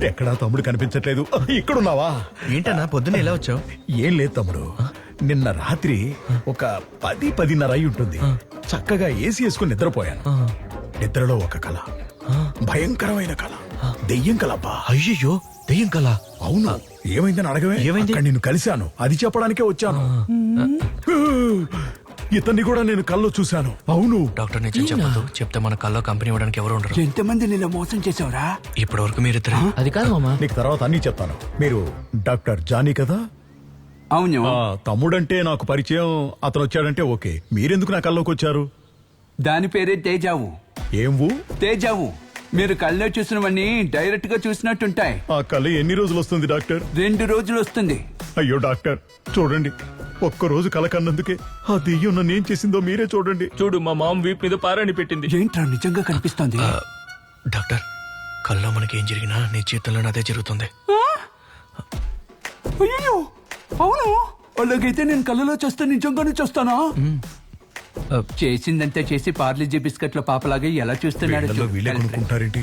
ఎక్కడా తమ్ముడు కనిపించట్లేదు. ఇక్కడున్నావా? ఏంటన్నా పొద్దున్న ఎలా వచ్చావు? ఏం లేదు తమ్ముడు, నిన్న రాత్రి ఒక 10-10:30 అయి ఉంటుంది. చక్కగా ఏసీ వేసుకుని నిద్రపోయాను. నిద్రలో ఒక కళ, భయంకరమైన కళ, దెయ్యం కలబ్బా. అయ్యయ్యో, దెయ్యం కల? అవును. ఏమైందని అడగవే. ఏమైంది? అక్కడ నిన్ను కలిశాను, అది చెప్పడానికే వచ్చాను. ఇతన్ని కూడా నేను కల్లో చూశాను. అవును. డాక్టర్ నిజం చెప్పదు, చెప్తే మన కల్లో కంపెనీ ఇవ్వడానికి ఎవరు ఉండరు. ఎంతమంది నిన్న మోసం చేసావురా? ఇప్పటి వరకు మీరిద్దరు. అది కాదు మామా. నీకు తర్వాత అన్ని చెప్తాను. మీరు డాక్టర్ జానీ కదా? అవును. తమ్ముడంటే నాకు పరిచయం, అతను వచ్చాడంటే ఓకే. మీరెందుకు నా కల్లోకి వచ్చారు? దాని పేరే తేజావు. ఏంవు? తేజావు. మీరు కళ్ళలో చూసినవన్నీ డైరెక్ట్ గా చూసినట్టుంటాయి. ఆ కళ ఎన్ని రోజులు వస్తుంది డాక్టర్? 2 రోజులు వస్తుంది. అయ్యో డాక్టర్, చూడండి, ఒక్కరోజు కల కన్నందుకే ఆ దెయ్యం నన్ను ఏం చేసిందో మీరే చూడండి. చూడు, మా మామ వీపు మీద పారాని పెట్టింది. ఏంట్రా నిజంగా కనిపిస్తోంది? డాక్టర్, కల్లో మనకి ఏం జరిగినా నీ జీవితంలో అదే జరుగుతుంది. అయ్యో, అవును. అలాగైతే నేను కళ్ళలో చూస్తే నిజంగానే చూస్తానా? చేసిందంతా చేసి పార్లిజీ బిస్కెట్ల పాపలాగా ఎలా చూస్తున్నాడు? వీళ్ళలో వీళ్ళే కొనుక్కుంటారేంటి?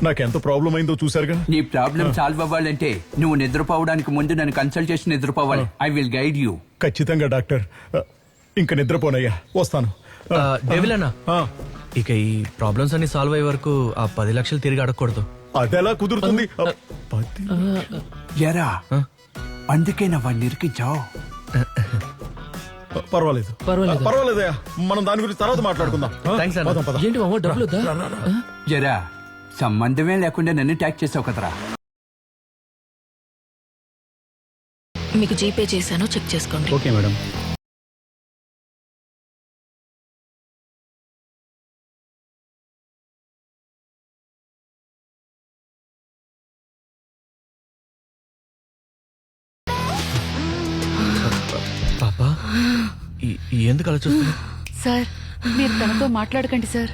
నాకెంత ప్రాబ్లం అయిందో చూసారుగా. నీ ప్రాబ్లం సాల్వ్ అవ్వాలంటే నువ్వు నిద్రపోవడానికి ముందు నన్ను కన్సల్ట్ చేసి నిద్రపోవాలి. I will guide you. ఖచ్చితంగా డాక్టర్. ఇంక నిద్రపోనయ్యా, వస్తాను. డెవిల్ అన్న, ఆ, ఇక ఈ ప్రాబ్లమ్స్ అన్ని సాల్వ్ అయ్యే వరకు ఆ 10 లక్షలు తిరిగి అడగకూడదు. అదెలా కుదురుతుంది? ఎరా, అందుకే నా వాడిని ఇరికించావు. పర్వాలేదు పర్వాలేదయ్యా, మనం దాని గురించి తర్వాత మాట్లాడుకుందాం. థాంక్స్ అన్న. పదం, పద. ఏంటి మామ, డబ్బులు వద్దా? జరా, సంబంధమే లేకుండా నన్ను ట్యాక్ చేసావు కదరా. మీకు జీపే చేశాను, చెక్ చేసుకోండి. Okay madam. పాపా, ఎందుకు అలా చూస్తున్నా? సార్, మీరు తనతో మాట్లాడకండి సార్.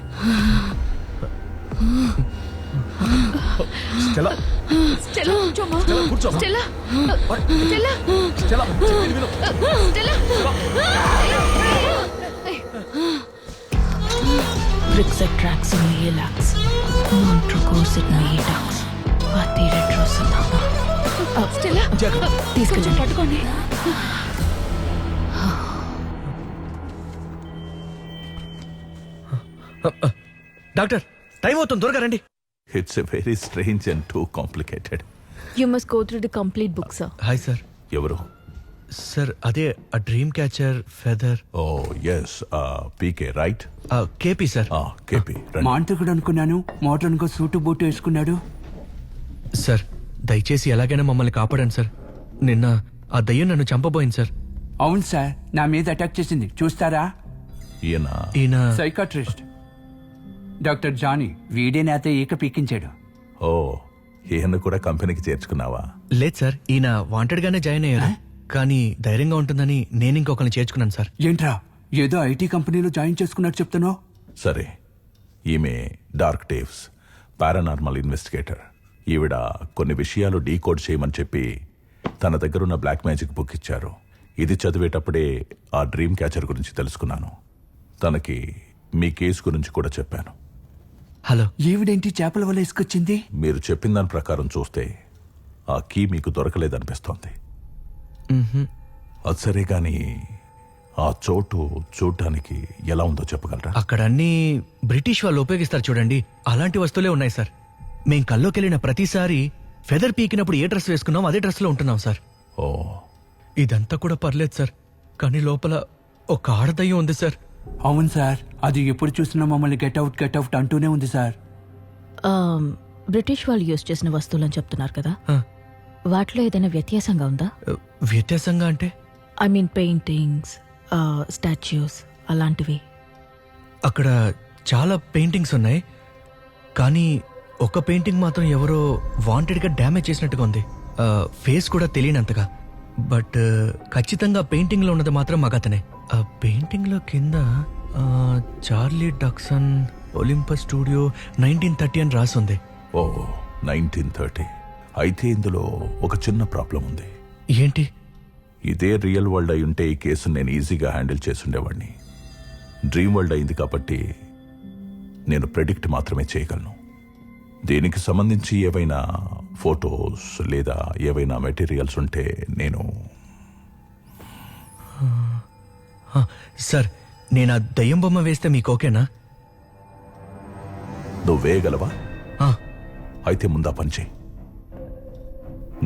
స్టెల్లా, స్టెల్లా, కూర్చోమ్మా. కూర్చోమ్మా. స్టెల్లా, స్టెల్లా, స్టెల్లా, చెప్పేది విను. Stella. Brixatrax in Elax, Montrocosid Medax, Pati Retrosatana. Stella, కొంచెం పట్టుకోండి. డాక్టర్, టైం అవుతుంది, త్వరగా రండి. It's a very strange and too complicated. You must go through the complete book, sir. Hi sir. ఎవరు? Sir, అదే ఆ డ్రీమ్ క్యాచర్ ఫెదర్. ఓ yes, పీకే right? KP sir. KP. మాంత్రికుడు అనుకున్నాను, మోడర్న్ గా సూటు బూటు వేసుకున్నాడు. సార్, దయచేసి ఎలాగైనా మమ్మల్ని కాపాడండి సార్. నిన్న ఆ దయ్యం నన్ను చంపబోయింది సార్. అవును సార్, నా మీద అటాక్ చేసింది. చూస్తారా? ఈయన సైకాట్రిస్ట్ డాక్టర్ జానీ. వీడే నాతో ఈక పీకించాడు. ఓ, ఈయన కూడా కంపెనీకి చేర్చుకున్నావా? లేదు సార్, ఈయన వాంటెడ్ గానే జాయిన్ అయ్యారు, కానీ ధైర్యంగా ఉంటుందని నేను ఇంకొకరిని చేర్చుకున్నాను సార్. ఏంట్రా, ఏదో ఐటీ కంపెనీలో జాయిన్ చేసుకున్నట్టు చెప్తున్నావు? సరే, ఈమె డార్క్ టేవ్స్, పారానార్మల్ ఇన్వెస్టిగేటర్. ఈవిడ కొన్ని విషయాలు డీకోడ్ చేయమని చెప్పి తన దగ్గరున్న బ్లాక్ మ్యాజిక్ బుక్ ఇచ్చారు. ఇది చదివేటప్పుడే ఆ డ్రీమ్ క్యాచర్ గురించి తెలుసుకున్నాను. తనకి మీ కేసు గురించి కూడా చెప్పాను. హలో. ఈవిడేంటి చేపల వల్ల ఇసుకొచ్చింది? మీరు చెప్పిన దాని ప్రకారం చూస్తే ఆ కీ మీకు దొరకలేదనిపిస్తోంది. అది సరే, గాని ఆ చోటు చూడటానికి ఎలా ఉందో చెప్పగలరా? అక్కడ అన్ని బ్రిటిష్ వాళ్ళు ఉపయోగిస్తారు చూడండి, అలాంటి వస్తువులే ఉన్నాయి సార్. మేం కల్లోకెళ్ళిన ప్రతిసారి ఫెదర్ పీకినప్పుడు ఏ డ్రెస్ వేసుకున్నాం అదే డ్రెస్ లో ఉంటున్నాం సార్. ఓ, ఇదంతా కూడా పర్లేదు సార్, కానీ లోపల ఒక ఆడదయ్యం ఉంది సార్. అవును సార్, అది ఎప్పుడు చూసినా మమ్మల్ని గెట్అవుట్ అంటూనే ఉంది సార్. బ్రిటిష్ వాళ్ళు యూజ్ చేసిన వస్తువులని చెప్తున్నారు కదా, వాటిలో ఏదైనా వ్యత్యాసంగా ఉందా? వ్యత్యాసంగా అంటే? ఐ మీన్ పెయింటింగ్స్, స్టాచ్యూస్ అలాంటివి. అక్కడ చాలా పెయింటింగ్స్ ఉన్నాయి, కానీ ఒక పెయింటింగ్ మాత్రం ఎవరో వాంటెడ్ గా డ్యామేజ్ చేసినట్టుగా ఉంది. ఫేస్ కూడా తెలియనంతగా. బట్ ఖచ్చితంగా పెయింటింగ్ లో ఉన్నది మాత్రం మగతనే. ఆ పెయింటింగ్ లో కింద చార్లీ డక్సన్, ఒలింపస్ స్టూడియో 1930 అని రాసుంది. ఓ, 1930. అయితే ఇందులో ఒక చిన్న ప్రాబ్లం ఉంది. ఏంటి? ఇదే రియల్ వరల్డ్ అయి ఉంటే ఈ కేసును నేను ఈజీగా హ్యాండిల్ చేసుండేవాడిని. డ్రీమ్ వరల్డ్ అయింది కాబట్టి నేను ప్రెడిక్ట్ మాత్రమే చేయగలను. దీనికి సంబంధించి ఏవైనా ఫొటోస్ లేదా ఏవైనా మెటీరియల్స్ ఉంటే నేను సార్ నేను ఆ దయ్యం బొమ్మ వేస్తే మీకు ఓకేనా? నువ్వు వేయగలవా? ఆ, అయితే ముందా పని చేయి.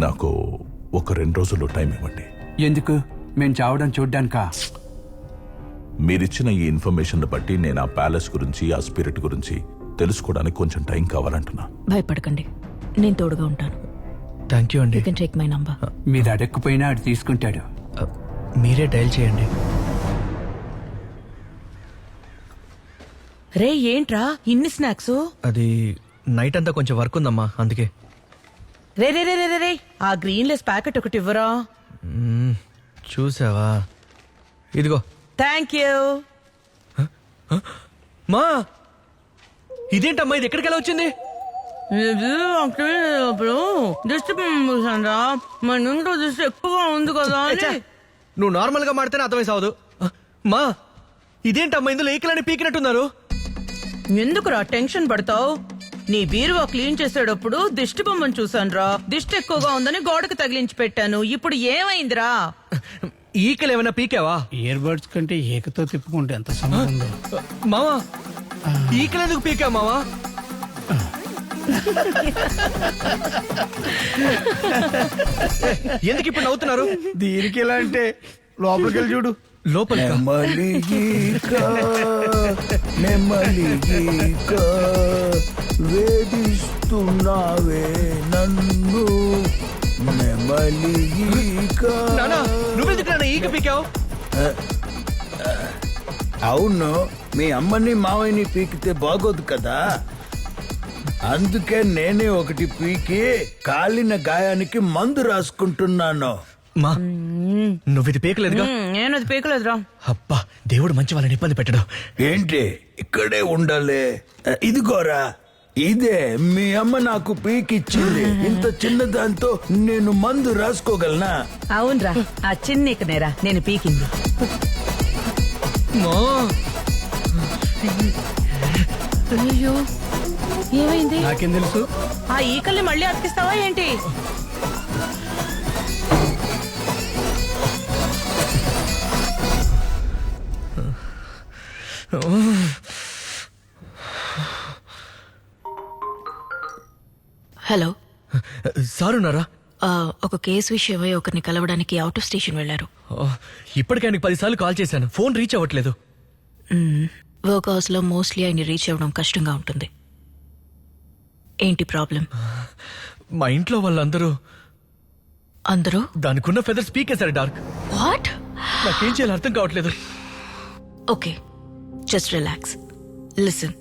నాకు ఒక 2 రోజుల్లో టైం ఇవ్వండి. ఎందుకు? మేము చావడం చూడ్డానికా? మీరిచ్చిన ఈ ఇన్ఫర్మేషన్ బట్టి నేను ఆ ప్యాలెస్ గురించి ఆ స్పిరిట్ గురించి తెలుసుకోవడానికి కొంచెం టైం కావాలంటున్నా. భయపడకండి, నేను తోడుగా ఉంటాను. థ్యాంక్ యూ అండి. You can take my number. మీరు అడగకపోయినా ఆడు తీసుకుంటాడు. మీరే డయల్ చేయండి. రే ఏంట్రా ఇన్ని స్నాక్స్? అది నైట్ అంతా కొంచెం వర్క్ ఉందమ్మా, అందుకే. రే రే రే రే రే ఆ గ్రీన్ లెస్ ప్యాకెట్ ఒకటి ఇవ్వరా? చూసావా? ఇదిగో. Thank you. మా ఇదేంటమ్మా, ఇది ఎక్కడికి ఎలా వచ్చింది? అప్పుడు దిష్టి చూసారా, మన ఇంట్లో దిష్టి ఎక్కువగా ఉంది కదా అని. నువ్వు నార్మల్ గా మాడితేనే అర్థమై సావదు. మా ఇదేంటమ్మా, ఇందులో ఏకలని పీకినట్టున్నారు. ఎందుకురా టెన్షన్ పడతావు? నీ బీరువా క్లీన్ చేసేటప్పుడు దిష్టి బొమ్మను చూసానురా, దిష్టి ఎక్కువగా ఉందని గోడకు తగిలించి పెట్టాను. ఇప్పుడు ఏమైందిరా? ఈకలు ఏమైనా పీకావా? ఇయర్ బడ్స్ కంటే ఏకతో తిప్పుకుంటే ఎంత సమయం ఉందో. మావా ఈకలు ఎందుకు పీకా మావా? ఎందుకు ఇప్పుడు నవ్వుతున్నారు? దీనికి ఎలా అంటే లోపలికి వెళ్ళి చూడు. లోపలికా? వేధిస్తున్నావే నన్ను నానా నువ్వెందుకు నాన్న ఈక పీకావు? అవును, మీ అమ్మని మావయ్యని పీకితే బాగోదు కదా, అందుకే నేనే ఒకటి పీకి కాలిన గాయానికి మందు రాసుకుంటున్నాను. మా నువ్వు ఇది పీకలేదుగా? నేను అది పీకలేదురా. అబ్బా దేవుడు మంచి వాళ్ళని ఇబ్బంది పెట్టడం. ఏంటి ఇక్కడే ఉండాలి? ఇదిగోరా, ఇదే మీ అమ్మ నాకు పీకిచ్చింది. ఇంత చిన్న దాంతో నేను మందు రాసుకోగలనా? అవునరా, ఆ చిన్నీకనేరా నేను పీకింది. మా అయ్యో ఏమైంది? నాకేం తెలుసు? ఆ ఈకల్ని మళ్ళీ అతికిస్తావా ఏంటి? హలో, సార్ ఉన్నారా? ఒక కేసు విషయమై ఒకరిని కలవడానికి అవుట్ ఆఫ్ స్టేషన్ వెళ్లారు. ఇప్పటికే ఆయనకి 10 సార్లు కాల్ చేశాను, ఫోన్ రీచ్ అవ్వట్లేదు. వర్క్ హౌస్ లో మోస్ట్లీ ఆయన రీచ్ అవ్వడం కష్టంగా ఉంటుంది. ఏంటి ప్రాబ్లం? మా ఇంట్లో వాళ్ళందరూ అందరూ దానికున్న ఫెదర్స్ పీకేశారు డార్క్. వాట్? నాకేం చేయాలో అర్థం కావట్లేదు. Okay, just relax. లిసన్,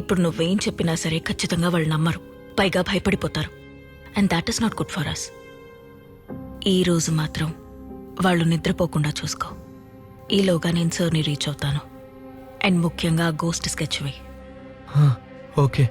ఇప్పుడు నువ్వేం చెప్పినా సరే ఖచ్చితంగా వాళ్ళు నమ్మరు, పైగా భయపడిపోతారు. And that is not good for us. ఈ రోజు మాత్రం వాళ్ళు నిద్రపోకుండా చూసుకో. ఈలోగా నేను సార్ని రీచ్ అవుతాను. అండ్ ముఖ్యంగా గోస్ట్ స్కెచ్ వేయి. ఓకే.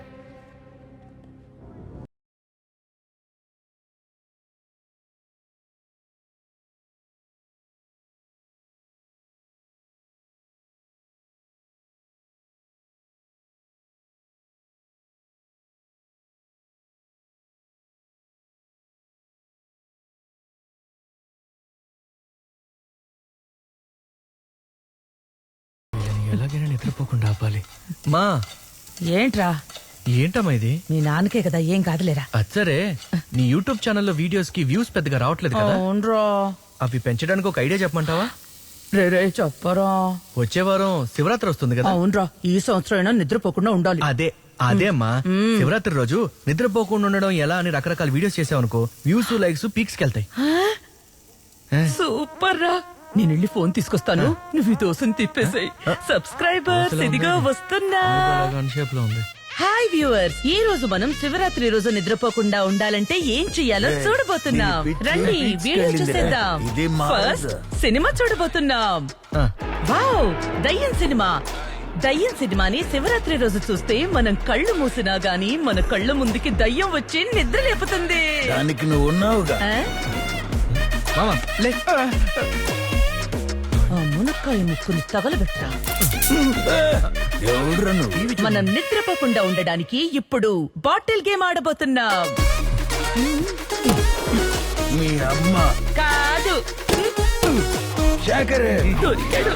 ఎలాగైనా నిద్రపోకుండా ఆపాలి. మా ఏంట్రా? ఏంటమ్మా ఇది? మీ నాన్నకే కదా, ఏం కాదులేరా. అచ్చరే, నీ యూట్యూబ్ ఛానల్లో వీడియోస్ కి వ్యూస్ పెద్దగా రావట్లేదు కదా, అవునరా. అవి పెంచడానికి ఒక ఐడియా చెప్పమంటావా? రే రే చెప్పరా. వచ్చే వారం శివరాత్రి వస్తుంది కదా. అవునరా, ఈ సంవత్సరం అయినా నిద్రపోకుండా ఉండాలి. అదే అమ్మా, శివరాత్రి రోజు నిద్రపోకుండా ఉండడం ఎలా అని రకరకాల వీడియోస్ చేసావనుకో, వ్యూస్ లైక్స్ పీక్స్ కి వెళ్తాయి. సూపర్ రా. నేను వెళ్ళి ఫోన్ తీసుకొస్తాను, నువ్వు ఈ దోశను తిప్పేసాయి. సబ్స్క్రైబర్స్ ఇదిగో వస్తున్నా. షేప్ లో ఉంది. హాయ్ వ్యూవర్స్, ఈ రోజు మనం శివరాత్రి రోజు నిద్రపోకుండా ఉండాలంటే ఏం చెయ్యాలో చూడబోతున్నాం. రండి వీడియో చూసేద్దాం. ఫస్ట్ సినిమా చూడబోతున్నాం. వావ్, దయ్యం సినిమా. దయ్యం సినిమాని శివరాత్రి రోజు చూస్తే మనం కళ్ళు మూసినా గానీ మన కళ్ళ ముందుకి దయ్యం వచ్చి నిద్ర లేపుతుంది. దానికి నువ్వు ఉన్నావుగా. మామా లే. ఆ మునక్కాయ ముక్కుని తగలబెట్టా. ఎవడ్రా నువ్వు? మనం నిద్రపోకుండా ఉండడానికి ఇప్పుడు బాటిల్ గేమ్ ఆడబోతున్నాం. మీ అమ్మ కాదు శేఖర్ దొరికాడు.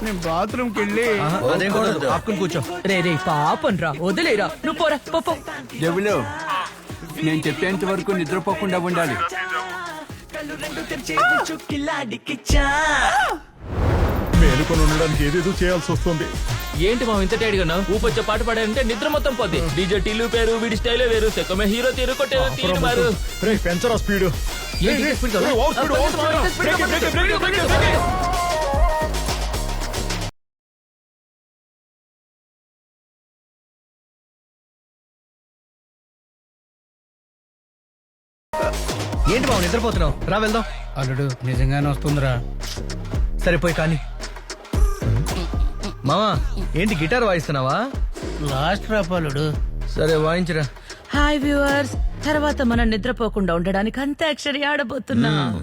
నేను బాత్రూమ్కి వెళ్ళి అదేం కుదరదు ఆపుకుని కూర్చో. రే రే పాపం రా వదిలేరా నువ్వు పోరా పో. జబులు నేను చెప్పేంత వరకు నిద్రపోకుండా ఉండాలి. మేలుకొని ఉండడానికి ఏదేదో చేయాల్సి వస్తుంది. ఏంటి మా ఇంత టైడ్గా ఊపొచ్చే పాట పాడారంటే నిద్ర మొత్తం పోద్ది. డీజే టీలు పేరు వీడి స్టైలే వేరు సెకమే హీరో తీరు కొట్టేది తీరు మారు. రే పెంచరా స్పీడ్. ఏంటి speed కావాలా? ఏంటి బాబు నిద్రపోతున్నావు? రా వెళ్దాం. అల్లుడు నిజంగానే వస్తుందిరా. సరిపోయి కానీ మామా ఏంటి గిటార్ వాయిస్తున్నావా? లాస్ట్ రాపాలుడు. సరే వాయించరా. హాయ్ వ్యూవర్స్, తర్వాత మనం నిద్రపోకుండా ఉండడానికి అంత్యాక్షరి ఆడబోతున్నాం.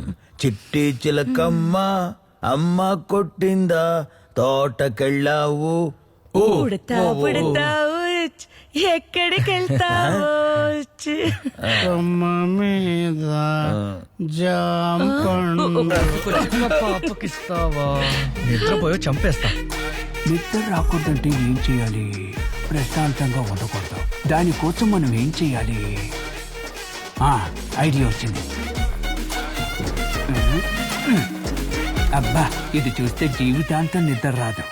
చిట్టి చిలకమ్మ అమ్మ కొట్టిందా తోటకెళ్ళావు. పుడతా ఎక్కడికి వెళ్తావు? అమ్మ మీద జామ పండు. పాపకిస్తావా? నిద్రపోయో చంపేస్తా. నిద్ర రాకూడదంటే ఏం చేయాలి? ప్రశాంతంగా ఉండకూడదు. దానికోసం మనం ఏం చేయాలి? ఐడియా వచ్చింది. అబ్బా ఇది చూస్తే జీవితాంతం నిద్ర రాదు.